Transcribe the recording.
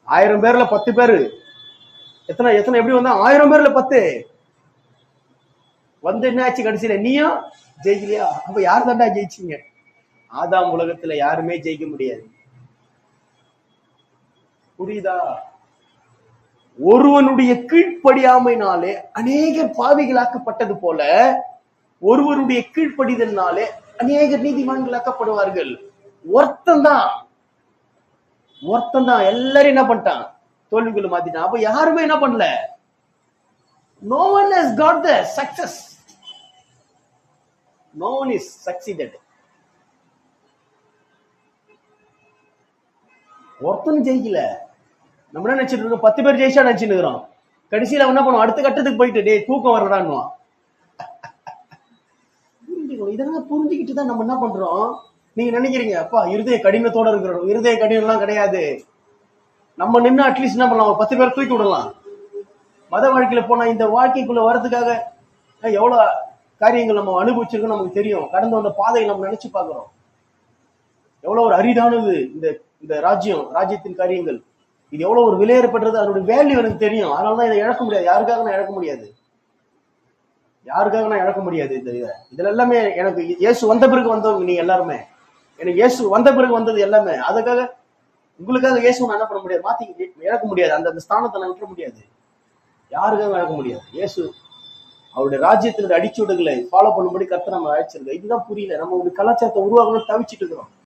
1000 பேர்ல 10 பேரு. எத்தனை எத்தனை எப்படி வந்தா? 1000 பேர்ல 10 வந்து என்ன ஆச்சு? கடைசியில நீயும் ஜெயிக்கலையா? அப்ப யார் தாண்டா ஜெயிச்சீங்க? ஆதாம் உலகத்துல யாருமே ஜெயிக்க முடியாது. புரியுதா? ஒருவனுடைய கீழ்ப்படியாமைனாலே அநேகர் பாவிகளாக்கப்பட்டது போல ஒருவருடைய கீழ்ப்படிதல்னாலே அநேகர் நீதிமான்களாக்கப்படுவார்கள். ஒருத்தந்தான் எல்லாரும் என்ன பண்ணிட்டான்? தோல்விக்குள்ள மாத்திட்டான். அப்ப யாருமே என்ன பண்ணல? No one has got the success. No one is succeeded. ஒருத்தனும் ஜெயிக்கல. நம்ம என்ன நினைச்சிட்டு இருக்கோம்? 10 பேர் ஜெயிச்சா நினைச்சுட்டு இருக்கிறோம். கடைசியில என்ன பண்ணுவோம்? அடுத்த கட்டத்துக்கு போயிட்டு டே தூக்கம் வரடான்னு புரிஞ்சுக்கணும். இதெல்லாம் புரிஞ்சுக்கிட்டு தான் நம்ம என்ன பண்றோம்? நீங்க நினைக்கிறீங்க அப்பா இருதய கடினத்தோட இருக்கிறோம். இருதய கடினம் எல்லாம் கிடையாது. நம்ம நின்று அட்லீஸ்ட் என்ன பண்ணலாம்? 10 பேர் தூக்கி விடலாம். மத வாழ்க்கையில போனா இந்த வாழ்க்கைக்குள்ள வர்றதுக்காக எவ்வளவு காரியங்கள் நம்ம அனுபவிச்சிருக்கோம் நமக்கு தெரியும். கடந்து வந்த பாதையை நம்ம நினைச்சு பாக்குறோம். எவ்வளவு ஒரு அரிதானது இந்த ராஜ்யத்தின் காரியங்கள். இது எவ்வளவு ஒரு விலையேறப்பட்டது. அதோட வேல்யூ எனக்கு தெரியும். அதனாலதான் இதை இழக்க முடியாது. யாருக்காக நான் இழக்க முடியாது. இதுல எல்லாமே எனக்கு இயேசு வந்த பிறகு வந்தவங்க நீங்க எல்லாருமே. எனக்கு இயேசு வந்த பிறகு வந்தது எல்லாமே. அதுக்காக உங்களுக்காக இயேசு நான் என்ன பண்ண முடியாது? மாத்தி இழக்க முடியாது. அந்த ஸ்தானத்தை நான் விட்டுற முடியாது. யாருக்காக இழக்க முடியாது. இயேசு அவருடைய ராஜ்யத்தினுடைய அடிச்சுவடுகளை ஃபாலோ பண்ணும்படி கர்த்தர் நம்ம அழைச்சிருக்கோம். இதுதான் புரியல. நம்ம ஒரு கலாச்சாரத்தை உருவாக்கணும்னு தவிச்சிட்டு இருக்கிறோம்.